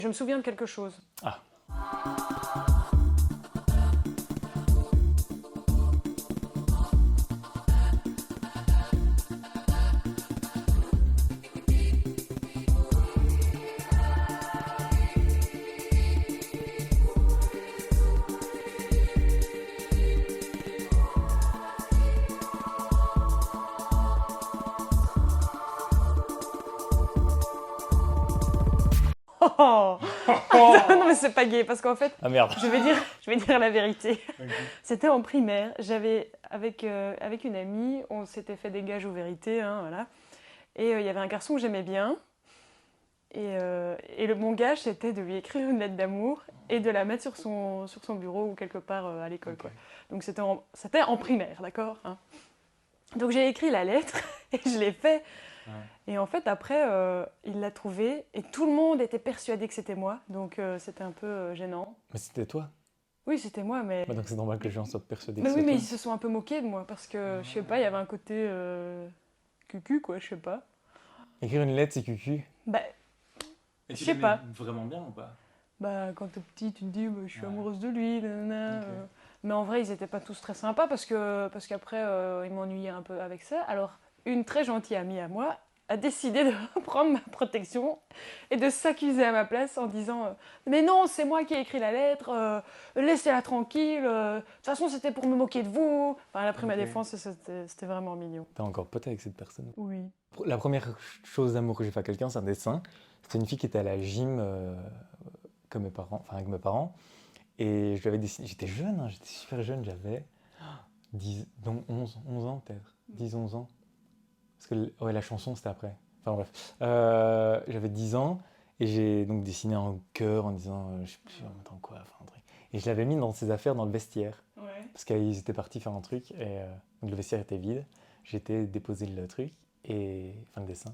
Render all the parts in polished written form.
Je me souviens de quelque chose. Ah. Oh non mais c'est pas gay parce qu'en fait, Ah merde. je vais dire la vérité. Okay. C'était en primaire. J'avais avec une amie, on s'était fait des gages aux vérités, hein, voilà. Et il y avait un garçon que j'aimais bien. Et mon gage, c'était de lui écrire une lettre d'amour et de la mettre sur son bureau ou quelque part à l'école. Okay. Quoi. Donc c'était en primaire, d'accord, hein. Donc j'ai écrit la lettre et je l'ai fait. Ouais. Et en fait, après, il l'a trouvé et tout le monde était persuadé que c'était moi. Donc c'était un peu gênant. Mais c'était toi? Oui, c'était moi, mais... Bah donc c'est normal que les gens soient persuadés que c'est toi. Mais ils se sont un peu moqués de moi parce que, je sais pas, il y avait un côté cucu, quoi, je sais pas. Écrire une lettre, c'est cucu? Bah, et je sais pas. Vraiment bien ou pas? Bah, quand t'es petit, tu te dis, bah, je suis amoureuse de lui, nanana. Okay. Mais en vrai, ils étaient pas tous très sympas parce qu'après, ils m'ennuyaient un peu avec ça. Alors, une très gentille amie à moi a décidé de prendre ma protection et de s'accuser à ma place en disant mais non, c'est moi qui ai écrit la lettre, laissez-la tranquille, de toute façon, c'était pour me moquer de vous. Enfin, elle a pris ma défense et c'était vraiment mignon. T'as encore pote avec cette personne? Oui. La première chose d'amour que j'ai fait à quelqu'un, c'est un dessin. C'était une fille qui était à la gym avec mes parents. Et je lui avais dessiné. J'étais jeune, hein, j'étais super jeune, j'avais 11 ans peut-être. 10-11 ans. Parce que la chanson c'était après. Enfin bref. J'avais 10 ans et j'ai donc dessiné un cœur en disant je sais plus en même temps quoi. Enfin, un truc. Et je l'avais mis dans ses affaires dans le vestiaire. Ouais. Parce qu'ils étaient partis faire un truc et donc le vestiaire était vide. J'ai été déposer le truc et le dessin.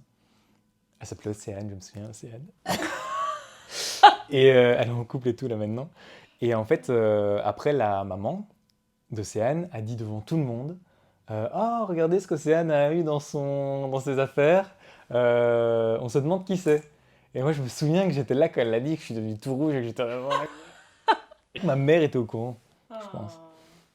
Elle s'appelait Océane, je me souviens, Océane. Et elle est en couple et tout là maintenant. Et en fait, après, la maman d'Océane a dit devant tout le monde oh, regardez ce qu'Océane a eu dans ses affaires. On se demande qui c'est. Et moi, je me souviens que j'étais là quand elle l'a dit, que je suis devenu tout rouge et que j'étais vraiment là. Ma mère était au courant, je pense.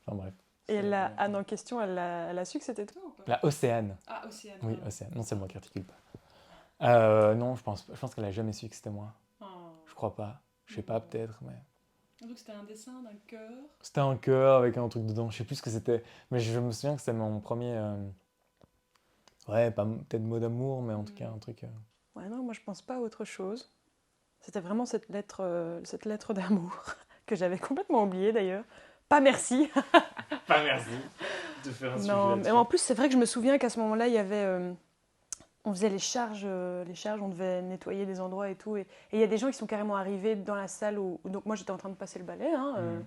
Enfin bref. Et la Anne en question, elle a su que c'était toi ou pas? La Océane. Ah, Océane. Oui, Océane. Non, c'est moi qui articule pas. Non, je pense qu'elle a jamais su que c'était moi. Oh. Je crois pas. Je sais pas, peut-être, mais... Donc c'était un dessin d'un cœur? C'était un cœur avec un truc dedans, je sais plus ce que c'était. Mais je me souviens que c'était mon premier... Ouais, pas peut-être mot d'amour, mais en tout cas un truc... Ouais, non, moi je pense pas à autre chose. C'était vraiment cette lettre d'amour que j'avais complètement oubliée d'ailleurs. Pas merci. Pas merci de faire un sujet non, là-dessus. mais en plus c'est vrai que je me souviens qu'à ce moment-là il y avait... on faisait les charges, on devait nettoyer des endroits et tout. Et il y a des gens qui sont carrément arrivés dans la salle où donc moi j'étais en train de passer le balai, hein,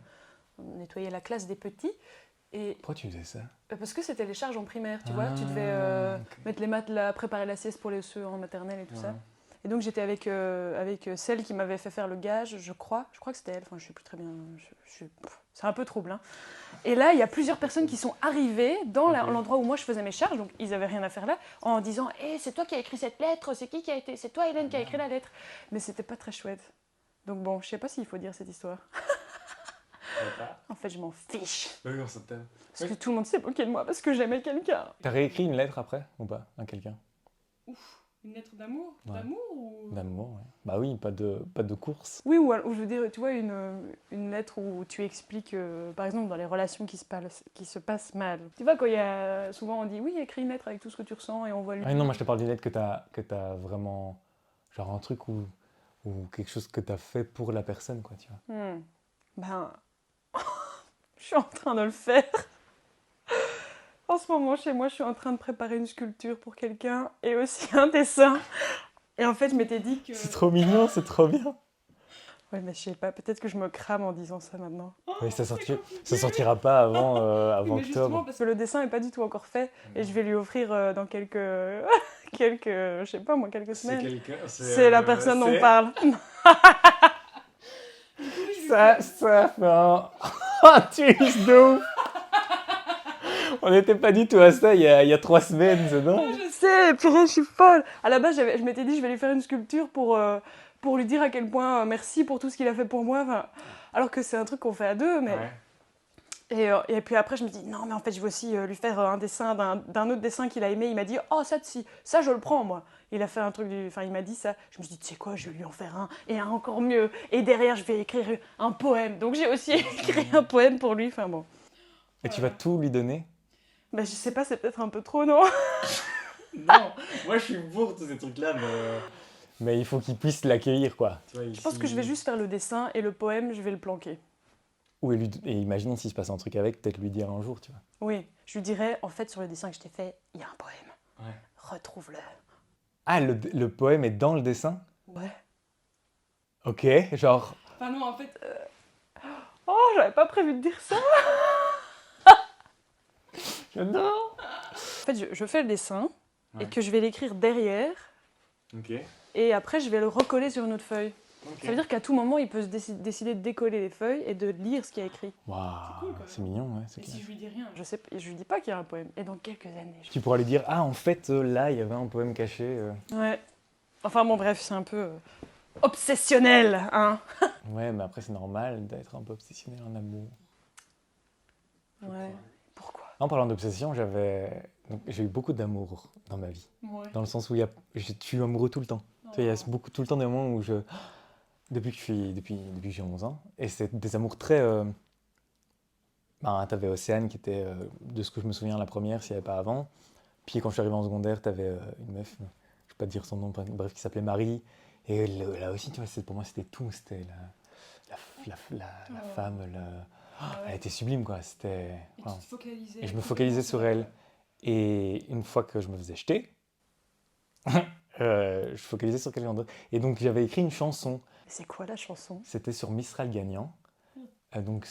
on nettoyait la classe des petits. Et pourquoi tu faisais ça? Parce que c'était les charges en primaire, tu vois. Tu devais mettre les matelas, préparer la sieste pour ceux en maternelle et tout ça. Et donc j'étais avec celle qui m'avait fait faire le gage, je crois que c'était elle, enfin je sais plus très bien, c'est un peu trouble, hein. Et là, il y a plusieurs personnes qui sont arrivées dans l'endroit où moi je faisais mes charges, donc ils n'avaient rien à faire là, en disant hey, c'est toi qui as écrit cette lettre, c'est toi Hélène qui a écrit la lettre. Mais c'était pas très chouette. Donc bon, je sais pas s'il faut dire cette histoire. En fait, je m'en fiche. Oui, on s'en t'aime. Parce que tout le monde s'est moqué de moi parce que j'aimais quelqu'un. T'as réécrit une lettre après ou pas à quelqu'un? Ouf, une lettre d'amour? Ouais. D'amour ou... D'amour, ouais. Bah oui, pas de course. Oui, ou je veux dire, tu vois, une lettre où tu expliques, par exemple, dans les relations qui se passent mal. Tu vois, quand il y a... Souvent, on dit, oui, écris une lettre avec tout ce que tu ressens et on voit lui. Ah non, moi je te parle d'une lettre que t'as vraiment... Genre un truc ou quelque chose que t'as fait pour la personne, quoi, tu vois. Ben... je suis en train de le faire. En ce moment, chez moi, je suis en train de préparer une sculpture pour quelqu'un et aussi un dessin. Et en fait, je m'étais dit que... C'est trop mignon, c'est trop bien. Ouais, mais je sais pas, peut-être que je me crame en disant ça maintenant. Oui, ça sortira pas avant octobre. Parce que le dessin est pas du tout encore fait et je vais lui offrir dans quelques je sais pas moi, quelques semaines. C'est la personne dont on parle. Ça fait un twist de ouf. On n'était pas du tout à ça il y a 3 semaines, c'est dingue. Je sais, purée, je suis folle. À la base, je m'étais dit, je vais lui faire une sculpture pour pour lui dire à quel point merci pour tout ce qu'il a fait pour moi. Enfin, alors que c'est un truc qu'on fait à deux. Mais... Ouais. Et puis après, je me dis, non, mais en fait, je vais aussi lui faire un dessin d'un autre dessin qu'il a aimé. Il m'a dit, oh, ça, je le prends, moi. Il a fait un truc Enfin, il m'a dit ça. Je me suis dit, tu sais quoi, je vais lui en faire un, et un encore mieux. Et derrière, je vais écrire un poème. Donc, j'ai aussi écrit un poème pour lui. Enfin, bon. Et tu vas tout lui donner? Bah, je sais pas, c'est peut-être un peu trop, non? Non, moi je suis pour tous ces trucs-là, mais. Mais il faut qu'il puisse l'accueillir, quoi. Tu vois, Je pense que je vais juste faire le dessin et le poème, je vais le planquer. Ou et imaginons s'il se passe un truc avec, peut-être lui dire un jour, tu vois. Oui, je lui dirais, en fait, sur le dessin que je t'ai fait, il y a un poème. Ouais. Retrouve-le. Ah, le poème est dans le dessin? Ouais. Ok, genre... Enfin, non, en fait... Oh, j'avais pas prévu de dire ça. J'adore. En fait, je fais le dessin et Ouais. que je vais l'écrire derrière. Ok. Et après, je vais le recoller sur une autre feuille. Ok. Ça veut dire qu'à tout moment, il peut décider de décoller les feuilles et de lire ce qu'il a écrit. Waouh, cool, quand même. c'est mignon, ouais. C'est Et clair. si je lui dis rien, je lui dis pas qu'il y a un poème. Et dans quelques années, Tu pourras lui dire, ah, en fait, là, il y avait un poème caché. Ouais. Enfin bon, bref, c'est un peu obsessionnel, hein. Ouais, mais après, c'est normal d'être un peu obsessionnel en amour. Ouais. Pourquoi? En parlant d'obsession, j'ai eu beaucoup d'amour dans ma vie. Ouais. Dans le sens où je suis amoureux tout le temps. Tu vois, il y a tout le temps des moments où depuis que j'ai 11 ans, et c'est des amours très... t'avais Océane qui était, de ce que je me souviens, la première, s'il n'y avait pas avant. Puis quand je suis arrivé en secondaire, t'avais une meuf, je ne vais pas te dire son nom, bref, qui s'appelait Marie. Et là aussi, tu vois, pour moi, c'était tout. C'était la femme, elle était sublime, quoi. C'était... voilà. Et je me focalisais sur elle. Et une fois que je me faisais jeter, je focalisais sur quelqu'un d'autre. Et donc, j'avais écrit une chanson. C'est quoi la chanson? C'était sur Mistral Gagnant. Donc,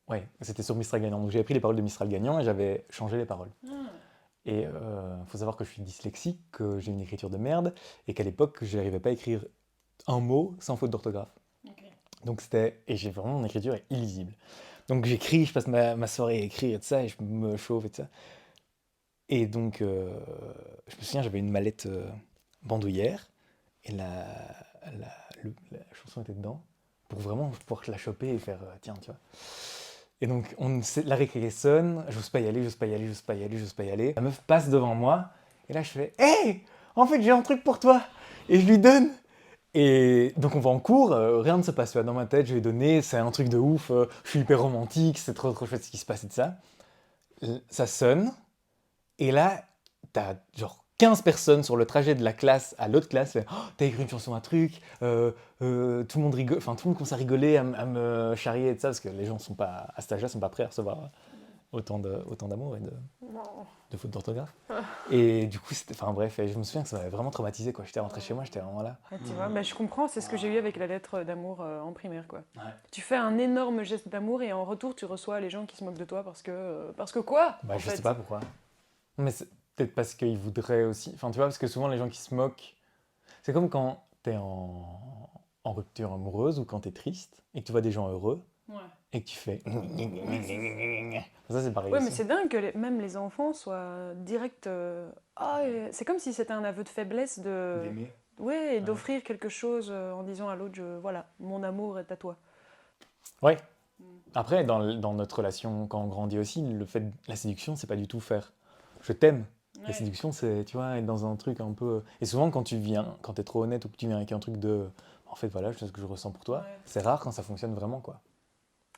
ouais, c'était sur Mistral Gagnant. Donc, j'avais pris les paroles de Mistral Gagnant et j'avais changé les paroles. Et il faut savoir que je suis dyslexique, que j'ai une écriture de merde, et qu'à l'époque, je n'arrivais pas à écrire un mot sans faute d'orthographe. Donc et j'ai vraiment, mon écriture est illisible. Donc j'écris, je passe ma soirée à écrire et tout ça, et je me chauffe et tout ça. Et donc, je me souviens, j'avais une mallette bandoulière, et la chanson était dedans, pour vraiment pouvoir la choper et faire, tiens, tu vois. Et donc, la récré sonne, j'ose pas y aller. La meuf passe devant moi, et là je fais « Hey, en fait j'ai un truc pour toi !» Et je lui donne. Et donc on va en cours, rien ne se passe. Dans ma tête, je lui ai donné, c'est un truc de ouf, je suis hyper romantique, c'est trop chouette ce qui se passe et tout ça. Ça sonne, et là, t'as genre 15 personnes sur le trajet de la classe à l'autre classe. Oh, t'as écrit une chanson, un truc, tout le monde rigole, enfin tout le monde commence à rigoler, à me charrier et tout ça, parce que les gens sont pas, à cet âge-là, sont pas prêts à recevoir autant d'amour et de fautes d'orthographe. Et du coup, enfin bref, et je me souviens que ça m'avait vraiment traumatisé, quoi. J'étais rentré chez moi, j'étais vraiment là. Ah, tu vois, bah, je comprends, c'est ce que j'ai eu avec la lettre d'amour en primaire, quoi. Ouais. Tu fais un énorme geste d'amour et en retour, tu reçois les gens qui se moquent de toi parce que quoi? Bah, en je fait. sais pas pourquoi. Mais c'est peut-être parce qu'ils voudraient aussi. Enfin, tu vois, parce que souvent les gens qui se moquent. C'est comme quand t'es en rupture amoureuse ou quand t'es triste et que tu vois des gens heureux Ouais. et que tu fais. Ça, c'est pareil. Ouais, mais aussi. c'est dingue que même les enfants soient direct. C'est comme si c'était un aveu de faiblesse de. D'aimer. Ouais, et d'offrir quelque chose en disant à l'autre, voilà, mon amour est à toi. Ouais. Après, dans notre relation, quand on grandit aussi, la séduction, c'est pas du tout faire je t'aime. La séduction, c'est, tu vois, être dans un truc un peu. Et souvent, quand t'es trop honnête ou que tu viens avec un truc de. En fait, voilà, je sais ce que je ressens pour toi, Ouais. c'est rare quand ça fonctionne vraiment, quoi.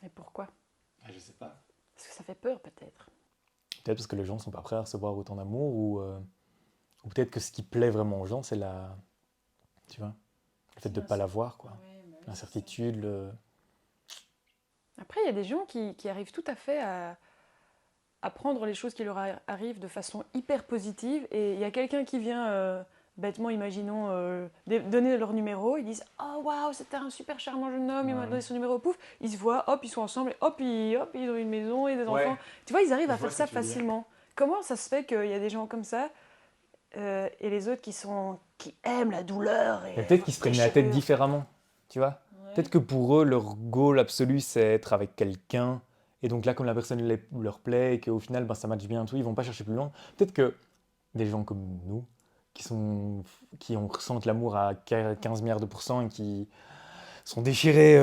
Et pourquoi? Ah, je sais pas. Parce que ça fait peur, peut-être. Peut-être parce que les gens sont pas prêts à recevoir autant d'amour ou peut-être que ce qui plaît vraiment aux gens, c'est tu vois, le fait de pas l'avoir, quoi. L'incertitude, Après, il y a des gens qui arrivent tout à fait à prendre les choses qui leur arrivent de façon hyper positive. Et il y a quelqu'un qui vient, bêtement, imaginons, donner leur numéro. Ils disent « Oh, waouh, c'était un super charmant jeune homme, il m'a donné son numéro, pouf !» Ils se voient, hop, ils sont ensemble, et hop, ils ont une maison et des enfants. Tu vois, ils arrivent à faire ça facilement. Comment ça se fait qu'il y a des gens comme ça et les autres qui aiment la douleur et peut-être qu'ils se prennent la tête différemment, tu vois. Peut-être que pour eux, leur goal absolu, c'est être avec quelqu'un. Et donc là, comme la personne leur plaît et qu'au final, ça matche bien tout, ils vont pas chercher plus loin. Peut-être que des gens comme nous, ressentent l'amour à 15 milliards de pourcents et qui sont déchirés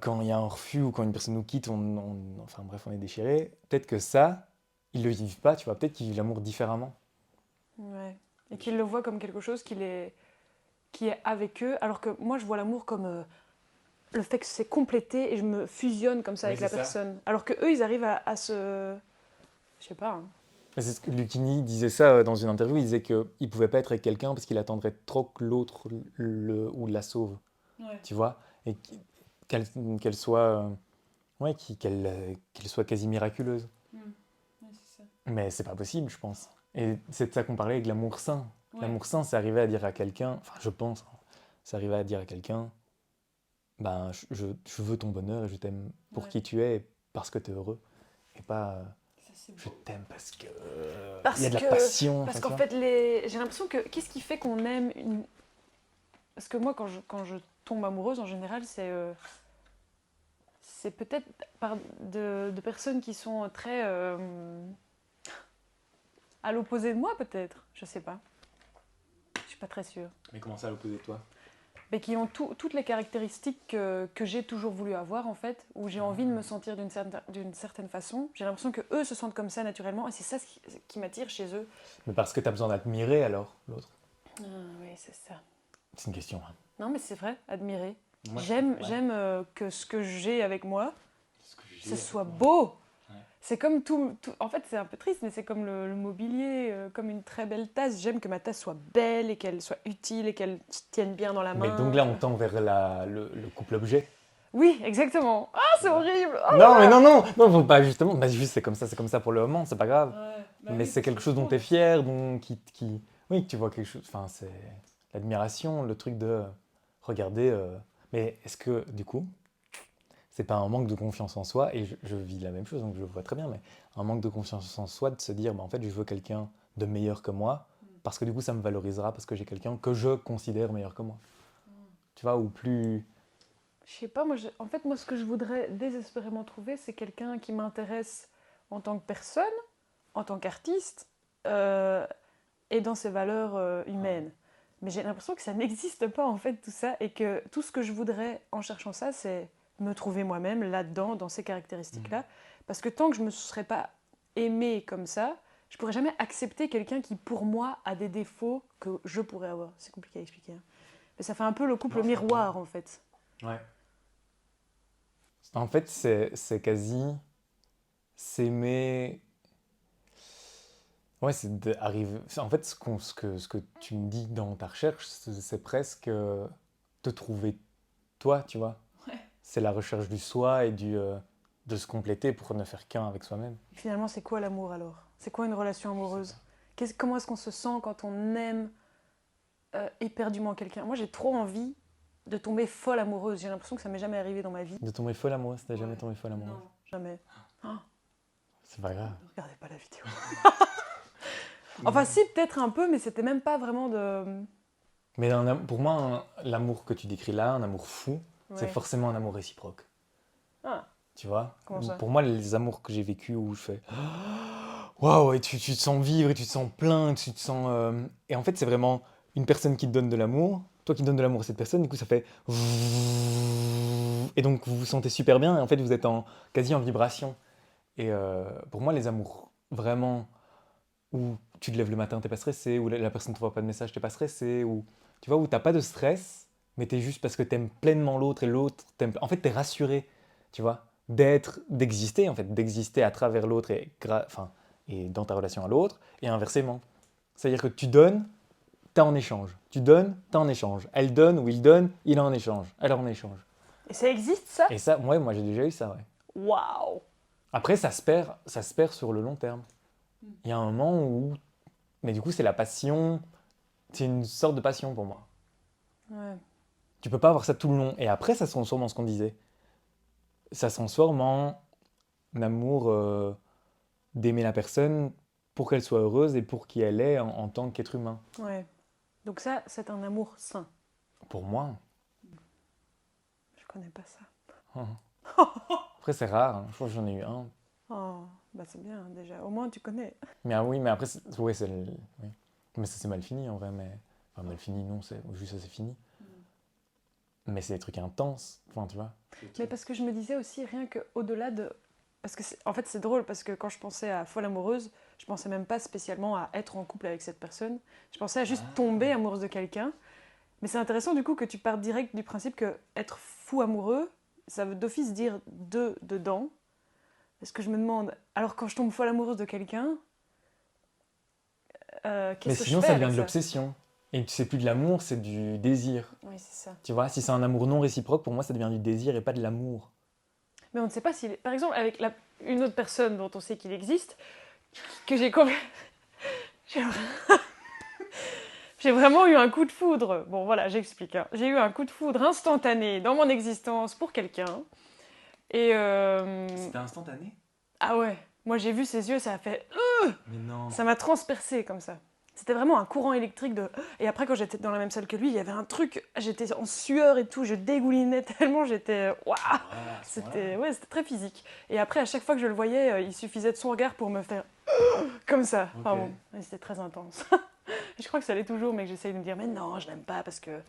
quand il y a un refus ou quand une personne nous quitte, enfin bref, on est déchiré. Peut-être que ça, ils le vivent pas, tu vois. Peut-être qu'ils vivent l'amour différemment. Ouais. Et qu'ils le voient comme quelque chose qui est avec eux, alors que moi je vois l'amour comme le fait que c'est complété et je me fusionne comme ça Oui, avec la c'est ça. personne. Alors que eux ils arrivent à se... Je sais pas. Hein. Mais c'est ce que Lucchini disait ça dans une interview. Il disait qu'il ne pouvait pas être avec quelqu'un parce qu'il attendrait trop que l'autre ou la sauve, Ouais. tu vois. Et qu'elle soit, qu'elle soit quasi miraculeuse. Ouais, c'est ça. Mais c'est pas possible, je pense. Et c'est de ça qu'on parlait avec l'amour sain. Ouais. L'amour sain, c'est arriver à dire à quelqu'un, enfin je pense, hein, c'est arriver à dire à quelqu'un, ben je veux ton bonheur et je t'aime pour Ouais. qui tu es parce que tu es heureux. Et pas Ça, c'est je beau. t'aime parce que Parce il y a de la que- passion. Parce enfin, qu'en tu vois. fait, j'ai l'impression que qu'est-ce qui fait qu'on aime une... Parce que moi, quand je tombe amoureuse, en général, c'est peut-être de personnes qui sont très à l'opposé de moi, peut-être. Je sais pas. Je suis pas très sûre. Mais comment ça à l'opposé de toi? Mais qui ont toutes les caractéristiques que j'ai toujours voulu avoir, en fait, où j'ai envie de me sentir d'une certaine façon. J'ai l'impression que eux se sentent comme ça naturellement, et c'est ça qui m'attire chez eux. Mais parce que tu as besoin d'admirer alors l'autre. Ah, oui, c'est ça. C'est une question. Hein. Non, mais c'est vrai, admirer. Moi, J'aime que ce que j'ai avec moi, ce soit beau. Ouais. C'est comme en fait, c'est un peu triste, mais c'est comme le mobilier, comme une très belle tasse. J'aime que ma tasse soit belle et qu'elle soit utile et qu'elle tienne bien dans la main. Mais donc là, on tend vers le couple-objet. Oui, exactement. Ah, c'est horrible. Ah, Non, mais non, faut pas justement. Bah, juste, c'est comme ça pour le moment, c'est pas grave. ouais. Bah Mais oui, c'est quelque chose dont tu es fier, oui, que tu vois quelque chose. Enfin, c'est l'admiration, le truc de regarder. Mais est-ce que, du coup, c'est pas un manque de confiance en soi, et je vis la même chose, donc je le vois très bien, mais un manque de confiance en soi de se dire, bah, en fait, je veux quelqu'un de meilleur que moi, parce que du coup, ça me valorisera, parce que j'ai quelqu'un que je considère meilleur que moi. Tu vois, ou plus. Je sais pas, en fait, moi, ce que je voudrais désespérément trouver, c'est quelqu'un qui m'intéresse en tant que personne, en tant qu'artiste, et dans ses valeurs humaines. Mais j'ai l'impression que ça n'existe pas, en fait, tout ça, et que tout ce que je voudrais en cherchant ça, c'est me trouver moi-même là-dedans, dans ces caractéristiques-là. Parce que tant que je ne me serais pas aimée comme ça, je pourrais jamais accepter quelqu'un qui, pour moi, a des défauts que je pourrais avoir. C'est compliqué à expliquer. Hein. Mais ça fait un peu le couple Non, je miroir, en fait. Ouais. En fait, c'est quasi s'aimer. Ouais, c'est d'arriver. En fait, ce que tu me dis dans ta recherche, c'est presque te trouver toi, tu vois. Ouais. C'est la recherche du soi et de se compléter pour ne faire qu'un avec soi-même. Finalement, c'est quoi l'amour alors? C'est quoi une relation amoureuse? Comment est-ce qu'on se sent quand on aime éperdument quelqu'un? Moi, j'ai trop envie de tomber folle amoureuse. J'ai l'impression que ça m'est jamais arrivé dans ma vie. De tomber folle amoureuse, t'as jamais tombé folle amoureuse? Non, jamais. C'est pas grave. Ne regardez pas la vidéo. Enfin, si, peut-être un peu, mais c'était même pas vraiment de... Mais pour moi, l'amour que tu décris là, un amour fou, c'est Ouais. forcément un amour réciproque. Ah, Tu vois? Comment ça? Pour moi, les amours que j'ai vécus où je fais waouh, et tu te sens vivre, et tu te sens plein, tu te sens. Et en fait, c'est vraiment une personne qui te donne de l'amour, toi qui donnes de l'amour à cette personne, du coup, ça fait. Et donc, vous vous sentez super bien, et en fait, vous êtes quasi en vibration. Et pour moi, les amours vraiment où tu te lèves le matin, t'es pas stressé, où la personne ne t'envoie pas de message, t'es pas stressé, où tu vois, où t'as pas de stress, mais t'es juste parce que t'aimes pleinement l'autre et l'autre t'aime. En fait, t'es rassuré, tu vois, d'exister, en fait, d'exister à travers l'autre et dans ta relation à l'autre, et inversement. C'est-à-dire que tu donnes, t'as en échange. Tu donnes, t'as en échange. Elle donne ou il donne, il a en échange. Elle a en échange. et ça existe, ça? Et ça, moi j'ai déjà eu ça, ouais. Waouh! Après, ça se perd sur le long terme. Il y a un moment où. Mais du coup, c'est la passion. C'est une sorte de passion pour moi. Ouais. Tu peux pas avoir ça tout le long. Et après, ça se transforme en ce qu'on disait. Ça se transforme en amour d'aimer la personne pour qu'elle soit heureuse et pour qui elle est en tant qu'être humain. Ouais. Donc ça, c'est un amour sain. Pour moi. Je connais pas ça. Après, c'est rare. Hein. Je crois que j'en ai eu un. Oh, bah c'est bien déjà. Au moins tu connais. Mais oui, mais après, oui. Mais ça s'est mal fini en vrai, mais... Enfin, mal fini, non, c'est juste ça c'est fini. Mais c'est des trucs intenses, enfin, tu vois. Mais parce que je me disais aussi, rien qu'au-delà de... Parce que en fait, c'est drôle, parce que quand je pensais à folle amoureuse, je pensais même pas spécialement à être en couple avec cette personne. Je pensais à juste tomber amoureuse de quelqu'un. Mais c'est intéressant du coup que tu partes direct du principe que être fou amoureux, ça veut d'office dire deux dedans. Est-ce que je me demande, alors quand je tombe folle amoureuse de quelqu'un, Mais qu'est-ce que je sinon, fais ça avec devient de l'obsession. Et c'est plus de l'amour, c'est du désir. Oui, c'est ça. Tu vois, si c'est un amour non réciproque, pour moi, ça devient du désir et pas de l'amour. Mais on ne sait pas si, par exemple, avec une autre personne dont on sait qu'il existe, que j'ai complètement... J'ai vraiment eu un coup de foudre. Bon, voilà, j'explique. Hein. J'ai eu un coup de foudre instantané dans mon existence pour quelqu'un. Et... C'était instantané? Ah ouais, moi j'ai vu ses yeux, ça a fait... Mais non. Ça m'a transpercé comme ça. C'était vraiment un courant électrique de... Et après, quand j'étais dans la même salle que lui, il y avait un truc... J'étais en sueur et tout, je dégoulinais tellement, j'étais... Waouh! C'était très physique. Et après, à chaque fois que je le voyais, il suffisait de son regard pour me faire... Comme ça. Ok. Enfin bon, c'était très intense. Et je crois que ça l'est toujours, mais que j'essaye de me dire, mais non, je l'aime pas parce que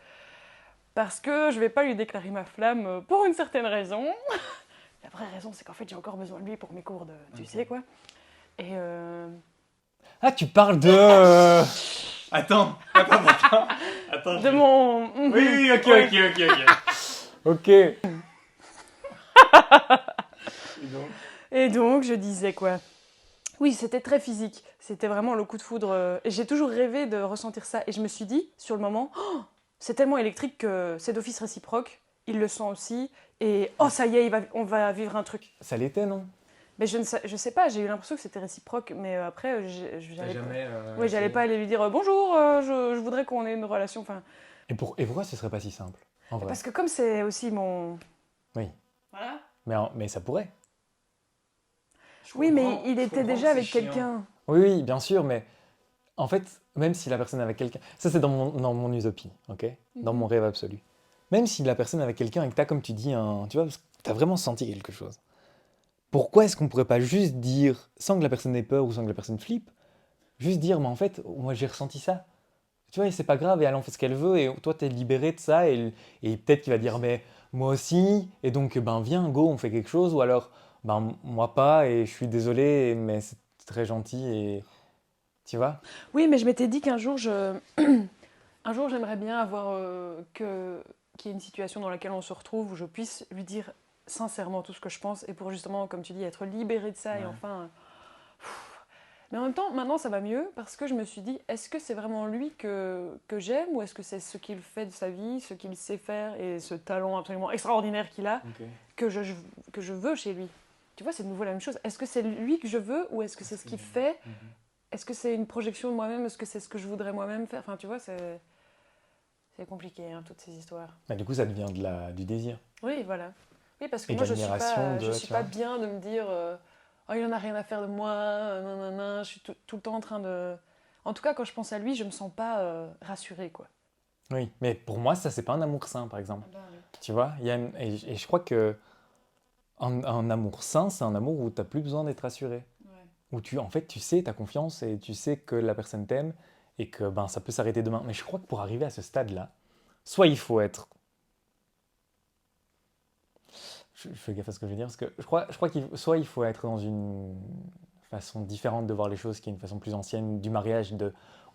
je vais pas lui déclarer ma flamme pour une certaine raison. La vraie raison, c'est qu'en fait, j'ai encore besoin de lui pour mes cours de... Tu sais quoi. Et... Ah, tu parles de... Attends. De mon... Oui, ok. Ok. Et donc, je disais quoi. Oui, c'était très physique. C'était vraiment le coup de foudre. Et j'ai toujours rêvé de ressentir ça. Et je me suis dit, sur le moment, oh, c'est tellement électrique que c'est d'office réciproque. Il le sent aussi. Et oh, ça y est, on va vivre un truc. Ça l'était, non? Mais je sais pas, j'ai eu l'impression que c'était réciproque. Mais après, j'allais pas aller lui dire bonjour, je voudrais qu'on ait une relation. Enfin, Et pourquoi ce serait pas si simple, en vrai? parce que comme c'est aussi mon... Oui. Voilà. Mais ça pourrait. Oui, mais il était déjà avec quelqu'un. Oui, bien sûr, mais en fait, même si la personne est avec quelqu'un... Ça, c'est dans mon utopie, ok? Dans mon rêve absolu. Même si la personne est avec quelqu'un et que t'as, comme tu dis, tu vois, t'as vraiment senti quelque chose. Pourquoi est-ce qu'on pourrait pas juste dire, sans que la personne ait peur ou sans que la personne flippe, juste dire, mais en fait, moi j'ai ressenti ça. Tu vois, et c'est pas grave, et elle en fait ce qu'elle veut, et toi t'es libéré de ça, et peut-être qu'il va dire, mais moi aussi, et donc, ben viens, go, on fait quelque chose, ou alors, ben moi pas, et je suis désolé, mais c'est très gentil, et tu vois? Oui, mais je m'étais dit qu'un jour, un jour, j'aimerais bien avoir qu'il y ait une situation dans laquelle on se retrouve où je puisse lui dire sincèrement tout ce que je pense et pour justement, comme tu dis, être libérée de ça et enfin... Mais en même temps, maintenant, ça va mieux parce que je me suis dit, est-ce que c'est vraiment lui que j'aime ou est-ce que c'est ce qu'il fait de sa vie, ce qu'il sait faire et ce talent absolument extraordinaire qu'il a que je veux chez lui? Tu vois, c'est de nouveau la même chose. Est-ce que c'est lui que je veux ou est-ce que c'est ce qu'il fait? Est-ce que c'est une projection de moi-même? Est-ce que c'est ce que je voudrais moi-même faire? Enfin, tu vois, c'est compliqué, hein, toutes ces histoires. Bah, du coup, ça devient du désir. Oui, voilà. Oui, parce que Et moi, je d'admiration suis pas bien de me dire oh, il en a rien à faire de moi, nanana. Je suis tout le temps en train de... En tout cas, quand je pense à lui, je me sens pas rassurée, quoi. Oui, mais pour moi, ça, c'est pas un amour sain, par exemple. Ah bah, oui. Tu vois, et je crois que un amour sain, c'est un amour où tu n'as plus besoin d'être rassuré. Où en fait, tu sais, tu as confiance et tu sais que la personne t'aime et que ben, ça peut s'arrêter demain. Mais je crois que pour arriver à ce stade-là, soit il faut être... Je fais gaffe à ce que je vais dire, parce que je crois soit il faut être dans une façon différente de voir les choses, qui est une façon plus ancienne du mariage,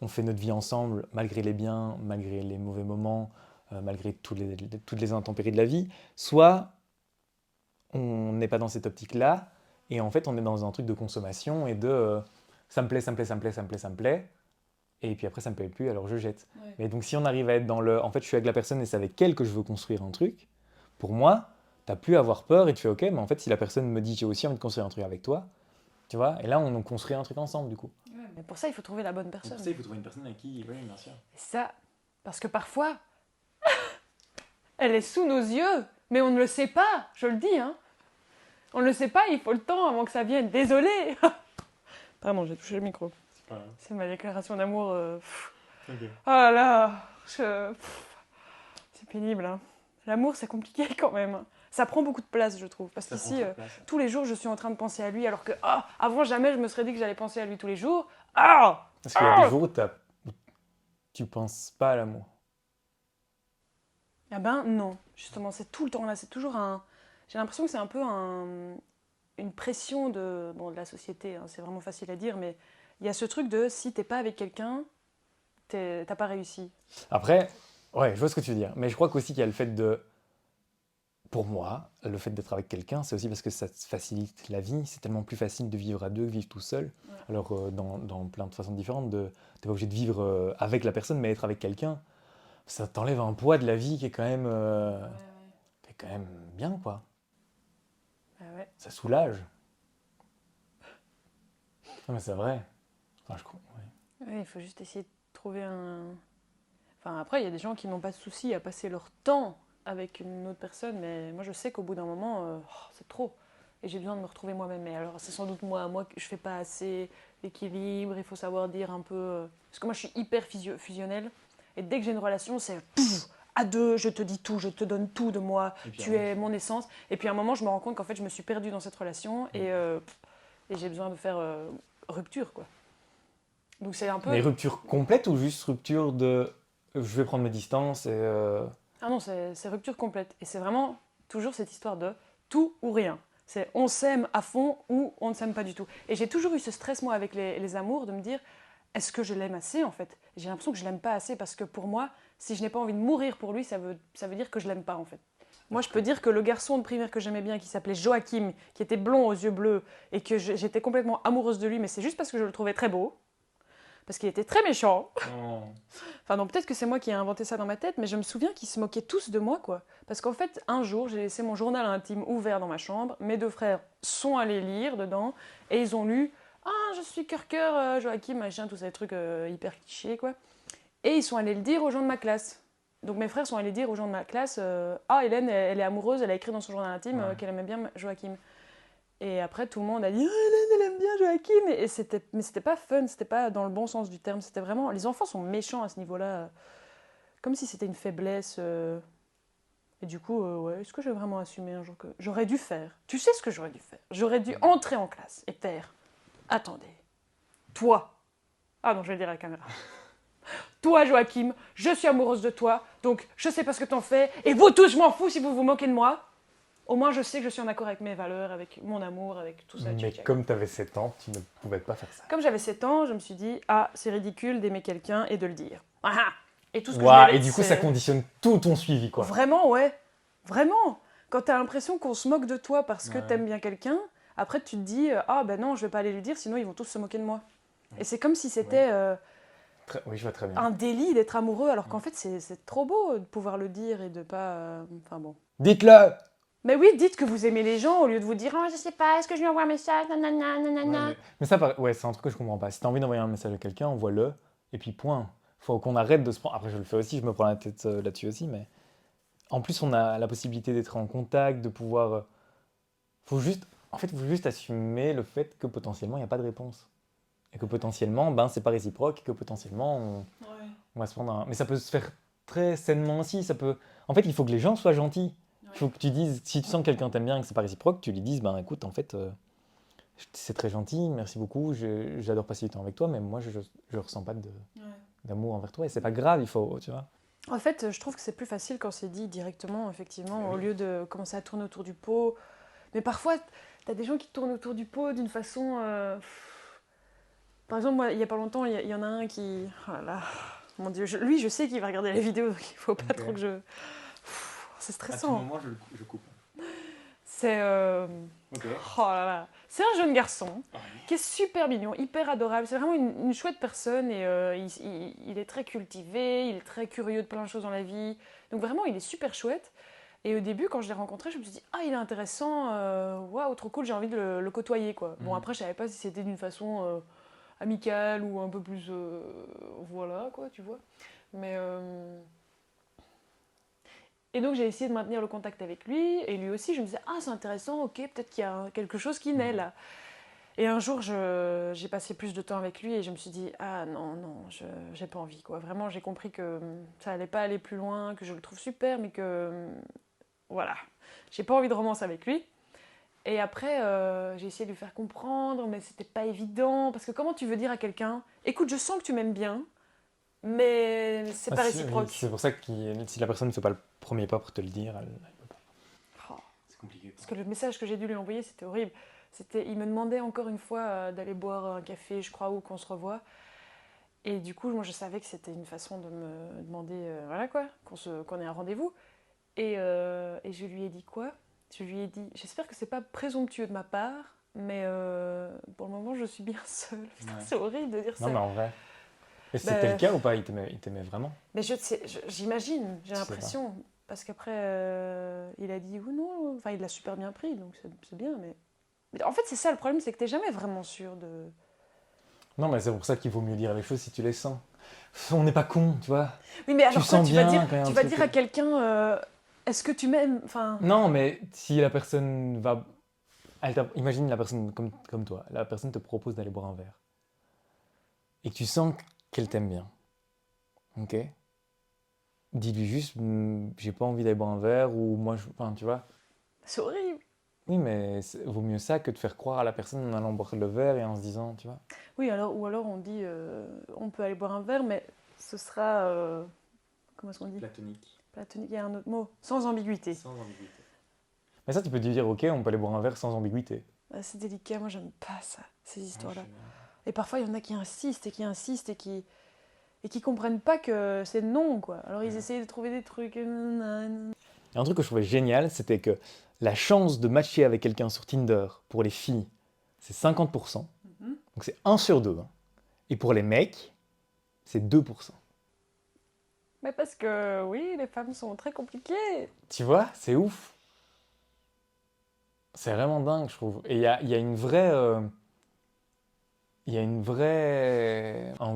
on fait notre vie ensemble, malgré les biens, malgré les mauvais moments, malgré toutes les intempéries de la vie, soit on n'est pas dans cette optique-là, et en fait on est dans un truc de consommation et de ça me plaît, ça me plaît, ça me plaît, ça me plaît, ça me plaît, et puis après ça me plaît plus, alors je jette. Ouais. Mais donc si on arrive à être dans en fait je suis avec la personne et c'est avec elle que je veux construire un truc, pour moi, t'as plus à avoir peur et tu fais ok, mais en fait si la personne me dit j'ai aussi envie de construire un truc avec toi, tu vois, et là on construit un truc ensemble du coup. Ouais, mais pour ça, il faut trouver la bonne personne. Pour ça, il faut trouver une personne avec qui, oui, bien sûr. Et ça, parce que parfois, elle est sous nos yeux, mais on ne le sait pas, je le dis, hein. On ne le sait pas, il faut le temps avant que ça vienne. Désolée. Pardon, j'ai touché le micro. C'est pas grave. C'est ma déclaration d'amour. Ok. Oh là là, c'est pénible. Hein. L'amour, c'est compliqué quand même. Ça prend beaucoup de place, je trouve. Parce Ça prend qu'ici, trop de place. tous les jours, je suis en train de penser à lui, alors que avant, jamais je me serais dit que j'allais penser à lui tous les jours. Parce qu'il y a des jours où tu penses pas à l'amour. Ah ben non, justement, c'est tout le temps là, c'est toujours un... J'ai l'impression que c'est un peu une pression de la société, hein, c'est vraiment facile à dire, mais il y a ce truc de si t'es pas avec quelqu'un, t'as pas réussi. Après, ouais, je vois ce que tu veux dire. Mais je crois qu'aussi qu'il y a le fait de... Pour moi, le fait d'être avec quelqu'un, c'est aussi parce que ça te facilite la vie. C'est tellement plus facile de vivre à deux que vivre tout seul. Ouais. Alors, dans plein de façons différentes, t'es pas obligé de vivre avec la personne, mais être avec quelqu'un, ça t'enlève un poids de la vie qui est quand même bien, quoi. Ah ouais. Ça soulage. Non, mais c'est vrai. Enfin, je crois, ouais. Ouais, il faut juste essayer de trouver un... Enfin, après, il y a des gens qui n'ont pas de souci à passer leur temps avec une autre personne, mais moi, je sais qu'au bout d'un moment, c'est trop. Et j'ai besoin de me retrouver moi-même. Mais alors, c'est sans doute moi que je fais pas assez d'équilibre, il faut savoir dire un peu... Parce que moi, je suis hyper fusionnelle, et dès que j'ai une relation, c'est... pouf, à deux, je te dis tout, je te donne tout de moi, Et puis, tu es mon essence. Et puis à un moment, je me rends compte qu'en fait, je me suis perdue dans cette relation, et j'ai besoin de faire rupture, quoi. Donc c'est un peu... Mais rupture complète ou juste rupture de je vais prendre mes distances et Ah non, c'est rupture complète. Et c'est vraiment toujours cette histoire de tout ou rien. C'est on s'aime à fond ou on ne s'aime pas du tout. Et j'ai toujours eu ce stress, moi, avec les amours, de me dire, est-ce que je l'aime assez, en fait? J'ai l'impression que je l'aime pas assez parce que pour moi, si je n'ai pas envie de mourir pour lui, ça veut dire que je l'aime pas, en fait. Moi, je peux dire que le garçon de primaire que j'aimais bien, qui s'appelait Joachim, qui était blond aux yeux bleus, et que j'étais complètement amoureuse de lui, mais c'est juste parce que je le trouvais très beau, parce qu'il était très méchant. Oh. Enfin, non, peut-être que c'est moi qui ai inventé ça dans ma tête, mais je me souviens qu'ils se moquaient tous de moi, quoi. Parce qu'en fait, un jour, j'ai laissé mon journal intime ouvert dans ma chambre. Mes deux frères sont allés lire dedans et ils ont lu Ah, je suis cœur, Joachim, machin, tous ces trucs hyper clichés, quoi. Et ils sont allés le dire aux gens de ma classe. Donc mes frères sont allés dire aux gens de ma classe Ah, Hélène, elle est amoureuse, elle a écrit dans son journal intime qu'elle aimait bien Joachim. Et après, tout le monde a dit Ah, Hélène, elle aime bien Joachim. Mais c'était pas fun, c'était pas dans le bon sens du terme. C'était vraiment. Les enfants sont méchants à ce niveau-là. Comme si c'était une faiblesse. Et du coup, ouais, est-ce que j'ai vraiment assumé un jour que. J'aurais dû faire. Tu sais ce que j'aurais dû faire? J'aurais dû entrer en classe et faire. Attendez. Toi. Ah non, je vais le dire à la caméra. Toi, Joachim, je suis amoureuse de toi, donc je sais pas ce que t'en fais, et vous tous, je m'en fous si vous vous moquez de moi. Au moins, je sais que je suis en accord avec mes valeurs, avec mon amour, avec tout ça. mais comme tu avais 7 ans, tu ne pouvais pas faire ça. Comme j'avais 7 ans, je me suis dit, ah, c'est ridicule d'aimer quelqu'un et de le dire. Ah, ah. Et tout ce que je Ouah, mérite, et du coup, c'est- ça conditionne tout ton suivi, quoi. Vraiment, ouais. Vraiment. Quand t'as l'impression qu'on se moque de toi parce que Ouais. t'aimes bien quelqu'un, après tu te dis, ah ben non, je vais pas aller lui dire, sinon ils vont tous se moquer de moi. Et c'est comme si c'était Oui, je vois très bien. un délit d'être amoureux, alors qu'en fait c'est trop beau de pouvoir le dire et de pas... Enfin bon. Dites-le! Mais oui, dites que vous aimez les gens au lieu de vous dire, ah je sais pas, est-ce que je lui envoie un message, nanana, nanana. Ouais, Mais ça, ouais, c'est un truc que je comprends pas. Si t'as envie d'envoyer un message à quelqu'un, envoie-le, et puis point. Faut qu'on arrête de se prendre. Après, je le fais aussi, je me prends la tête là-dessus aussi, mais. En plus, on a la possibilité d'être en contact, de pouvoir. Faut juste. En fait, faut juste assumer le fait que potentiellement, il n'y a pas de réponse. Et que potentiellement, ben, c'est pas réciproque, et que potentiellement, on va se prendre un. Mais ça peut se faire très sainement aussi. Ça peut. En fait, il faut que les gens soient gentils. Il faut que tu dises, si tu sens que quelqu'un t'aime bien et que c'est pas réciproque, tu lui dises, ben écoute, en fait, c'est très gentil, merci beaucoup, j'adore passer du temps avec toi, mais moi, je ressens pas d'amour envers toi et c'est pas grave, il faut, tu vois. En fait, je trouve que c'est plus facile quand c'est dit directement, effectivement, Mais au oui. lieu de commencer à tourner autour du pot. Mais parfois, t'as des gens qui tournent autour du pot d'une façon... Par exemple, moi, il y a pas longtemps, il y en a un qui... Oh là là, mon Dieu, lui, je sais qu'il va regarder la vidéo, donc il faut pas Ok. trop que je... C'est À tout stressant. moment, je coupe. C'est... Ok. Oh là là. C'est un jeune garçon Ouais. qui est super mignon, hyper adorable. C'est vraiment une chouette personne et il est très cultivé, il est très curieux de plein de choses dans la vie. Donc vraiment, il est super chouette. Et au début, quand je l'ai rencontré, je me suis dit, ah, il est intéressant, waouh, trop cool, j'ai envie de le côtoyer, quoi. Bon, Mhm. après, je savais pas si c'était d'une façon amicale ou un peu plus, voilà, quoi, tu vois. Mais... Et donc j'ai essayé de maintenir le contact avec lui, et lui aussi je me disais ah c'est intéressant, ok peut-être qu'il y a quelque chose qui naît là. Et un jour j'ai passé plus de temps avec lui et je me suis dit ah non non j'ai pas envie quoi. Vraiment j'ai compris que ça allait pas aller plus loin, que je le trouve super mais que voilà j'ai pas envie de romance avec lui. Et après j'ai essayé de lui faire comprendre mais c'était pas évident parce que comment tu veux dire à quelqu'un écoute je sens que tu m'aimes bien mais c'est pas Ah, réciproque. c'est pour ça que si la personne ne fait pas le premier pas pour te le dire, elle peut pas. Oh. C'est compliqué. Parce que le message que j'ai dû lui envoyer, c'était horrible. Il me demandait encore une fois d'aller boire un café, je crois, ou qu'on se revoit. Et du coup, moi, je savais que c'était une façon de me demander, voilà quoi, qu'on ait un rendez-vous. Et je lui ai dit quoi? Je lui ai dit, j'espère que c'est pas présomptueux de ma part, mais pour le moment, je suis bien seule. Putain, Ouais. c'est horrible de dire ça. Non, mais en vrai. Et Bah, c'était le cas ou pas? Il t'aimait vraiment? Mais j'imagine, j'ai Je sais l'impression. Parce qu'après, il a dit oui, non, enfin, il l'a super bien pris, donc c'est bien. Mais en fait, c'est ça le problème, c'est que t'es jamais vraiment sûr de. Non, mais c'est pour ça qu'il vaut mieux dire les choses si tu les sens. On n'est pas con, tu vois. Oui, mais alors quoi, sens tu vas bien dire, quand il y a un tu vas truc dire à quelqu'un, est-ce que tu m'aimes? Enfin, Non, mais si la personne va. Imagine la personne comme toi. La personne te propose d'aller boire un verre. Et que tu sens qu'elle t'aime bien. Ok? Dis-lui juste, j'ai pas envie d'aller boire un verre, ou moi, enfin, tu vois. c'est horrible. Oui, mais vaut mieux ça que de faire croire à la personne en allant boire le verre et en se disant, tu vois. Oui, ou alors on dit, on peut aller boire un verre, mais ce sera, comment est-ce qu'on dit? Platonique. Platonique, il y a un autre mot, sans ambiguïté. Sans ambiguïté. Mais ça, tu peux te dire, ok, on peut aller boire un verre sans ambiguïté. Ah, c'est délicat, moi j'aime pas ça, ces histoires-là. Ouais, Et parfois, il y en a qui insistent et qui comprennent pas que c'est non, quoi. Alors ils Ouais. essayent de trouver des trucs. Et un truc que je trouvais génial, c'était que la chance de matcher avec quelqu'un sur Tinder pour les filles, c'est 50%. Donc c'est 1 sur 2. Hein. Et pour les mecs, c'est 2%. Mais parce que, oui, les femmes sont très compliquées. Tu vois, c'est ouf. C'est vraiment dingue, je trouve. Et il y a une vraie... il y a un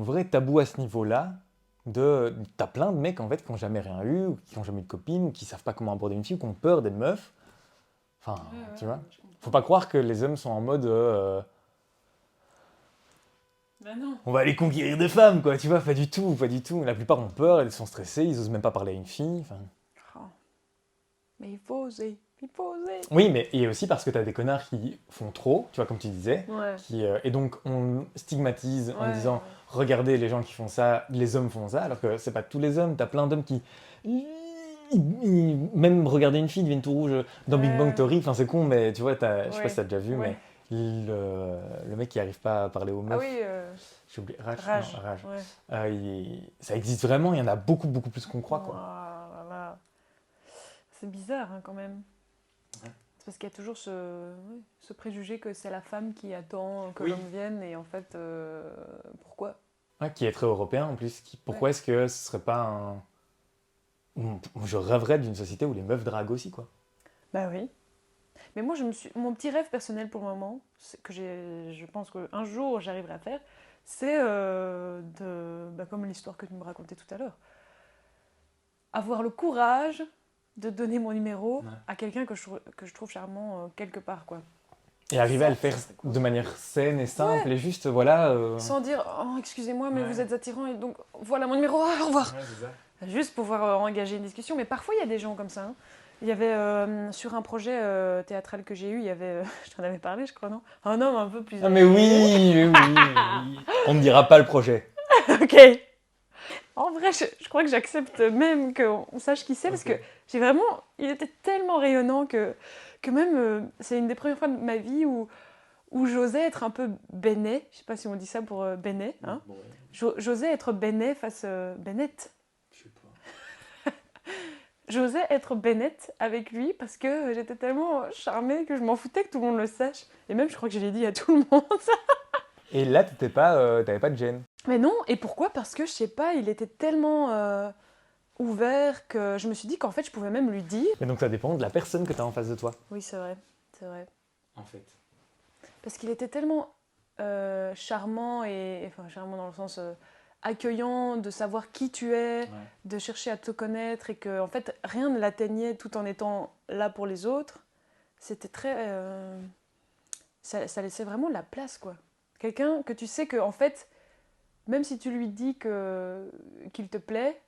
vrai tabou à ce niveau-là. T'as plein de mecs en fait qui n'ont jamais rien eu, ou qui n'ont jamais eu de copine, ou qui savent pas comment aborder une fille, ou qui ont peur d'être meufs. Enfin, tu vois. Faut pas croire que les hommes sont en mode Ben non. on va aller conquérir des femmes, quoi. Tu vois, pas du tout, pas du tout. La plupart ont peur, elles sont stressées, ils osent même pas parler à une fille. Enfin... Oh. Mais il faut oser. Il faut oser. Oui, mais et aussi parce que t'as des connards qui font trop, tu vois, comme tu disais. Ouais. Et donc on stigmatise en Ouais. disant regardez les gens qui font ça, les hommes font ça, alors que c'est pas tous les hommes. T'as plein d'hommes qui. Même regarder une fille deviennent tout rouge dans Big Bang Theory, enfin c'est con, mais tu vois, je sais pas si t'as déjà vu, Ouais. mais le mec qui arrive pas à parler aux meufs, Ah oui, j'ai oublié, Raj. rage. Non, Raj. Ouais. Ça existe vraiment, il y en a beaucoup, beaucoup plus qu'on croit, quoi. Oh là là. C'est bizarre hein, quand même. Ouais. C'est parce qu'il y a toujours ce préjugé que c'est la femme qui attend que Oui. l'homme vienne et en fait, pourquoi? Ouais, qui est très européen en plus. Pourquoi est-ce que ce serait pas un. Je rêverais d'une société où les meufs draguent aussi, quoi. Bah oui. Mais moi, mon petit rêve personnel pour le moment, je pense qu'un jour j'arriverai à faire, c'est comme l'histoire que tu me racontais tout à l'heure. Avoir le courage de donner mon numéro Ouais. à quelqu'un que je trouve charmant quelque part, quoi. Et arriver à le Ça faire serait cool. de manière saine et simple et juste, voilà. Sans dire, oh, excusez-moi, mais Ouais. vous êtes attirant et donc voilà mon numéro, au revoir. Ouais, c'est ça. Juste pouvoir engager une discussion. Mais parfois, il y a des gens comme ça. Hein. Il y avait, sur un projet théâtral que j'ai eu, il y avait, je t'en avais parlé, je crois, non? Un homme un peu plus Ah, mais âgé. oui, oui. On ne dira pas le projet. Ok. En vrai, je crois que j'accepte même qu'on sache qui c'est, parce que j'ai vraiment... Il était tellement rayonnant que même, c'est une des premières fois de ma vie où j'osais être un peu bénet. Je sais pas si on dit ça pour bénet. Hein. Bon, ouais, J'osais être bénet face... Bennett. je sais pas. J'osais être Bennett avec lui parce que j'étais tellement charmée que je m'en foutais que tout le monde le sache. Et même, je crois que je l'ai dit à tout le monde. Et là, t'avais pas de gêne. Mais non, et pourquoi? Parce que, je sais pas, il était tellement ouvert que je me suis dit qu'en fait, je pouvais même lui dire. Mais donc ça dépend de la personne que t'as en face de toi. Oui, c'est vrai, c'est vrai. En fait. Parce qu'il était tellement charmant, enfin charmant dans le sens accueillant, de savoir qui tu es, Ouais. de chercher à te connaître, et que en fait, rien ne l'atteignait tout en étant là pour les autres. C'était très... ça laissait vraiment la place, quoi. Quelqu'un que tu sais que, en fait, même si tu lui dis qu'il te plaît,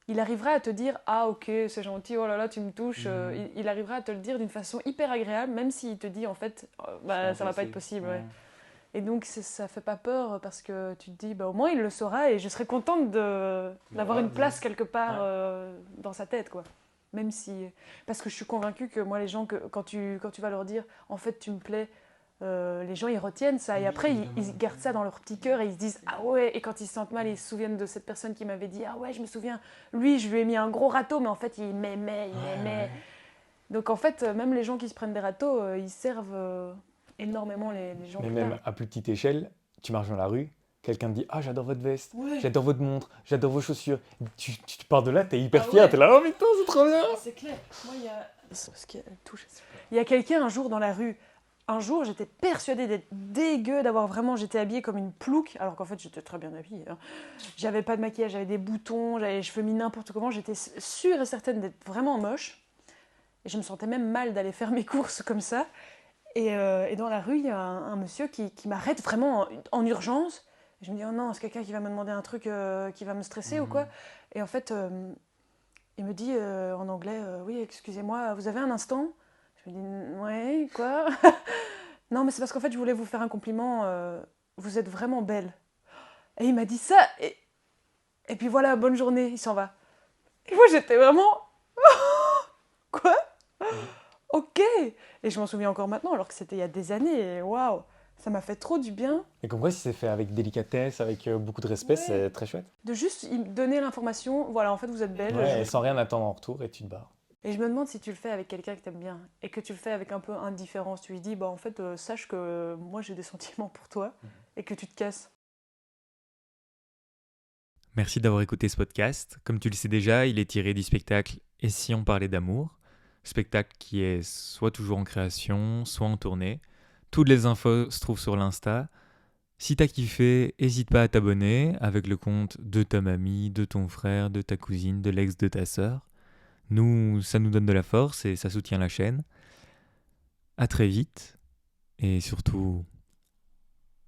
il arrivera à te dire « Ah, ok, c'est gentil, oh là là, tu me touches il arrivera à te le dire d'une façon hyper agréable, même s'il te dit, en fait, ça va pas être possible. Ouais. Et donc ça fait pas peur parce que tu te dis au moins il le saura et je serais contente d'avoir une place quelque part dans sa tête, quoi. Même si parce que je suis convaincue que moi les gens quand tu vas leur dire en fait tu me plais, les gens ils retiennent ça et après ils gardent ça dans leur petit cœur et ils se disent ah ouais, et quand ils se sentent mal ils se souviennent de cette personne qui m'avait dit ah ouais je me souviens, lui je lui ai mis un gros râteau mais en fait il m'aimait. Donc en fait même les gens qui se prennent des râteaux ils servent énormément les gens Mais plus même tard. à plus petite échelle, tu marches dans la rue, quelqu'un te dit ah j'adore votre veste, j'adore votre montre, j'adore vos chaussures. Tu pars de là, t'es hyper fier, t'es là oh putain c'est trop bien. C'est clair. Moi il y a quelqu'un un jour dans la rue. Un jour, j'étais persuadée d'être dégueu, j'étais habillée comme une plouque, alors qu'en fait, j'étais très bien habillée. Hein. J'avais pas de maquillage, j'avais des boutons, j'avais les cheveux mis n'importe comment. J'étais sûre et certaine d'être vraiment moche. Et je me sentais même mal d'aller faire mes courses comme ça. Et dans la rue, il y a un monsieur qui m'arrête vraiment en urgence. Et je me dis, oh non, c'est quelqu'un qui va me demander un truc qui va me stresser ou quoi. Et en fait, il me dit en anglais, oui, excusez-moi, vous avez un instant ? Je me dis, ouais, quoi ? Non, mais c'est parce qu'en fait, je voulais vous faire un compliment. Vous êtes vraiment belle. Et il m'a dit ça. Et puis voilà, bonne journée, il s'en va. Et moi, j'étais vraiment... Quoi ? Ok. Et je m'en souviens encore maintenant, alors que c'était il y a des années. Et waouh, ça m'a fait trop du bien. Et comme quoi, si c'est fait avec délicatesse, avec beaucoup de respect, c'est très chouette. De juste donner l'information, voilà, en fait, vous êtes belle. Ouais, et sans rien attendre en retour et tu te barres. Et je me demande si tu le fais avec quelqu'un que t'aimes bien et que tu le fais avec un peu indifférence. Tu lui dis, en fait, sache que moi j'ai des sentiments pour toi et que tu te casses. Merci d'avoir écouté ce podcast. Comme tu le sais déjà, il est tiré du spectacle Et si on parlait d'amour ? Spectacle qui est soit toujours en création, soit en tournée. Toutes les infos se trouvent sur l'Insta. Si t'as kiffé, n'hésite pas à t'abonner avec le compte de ta mamie, de ton frère, de ta cousine, de l'ex de ta sœur. Nous, ça nous donne de la force et ça soutient la chaîne. À très vite et surtout,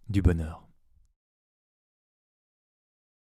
du bonheur.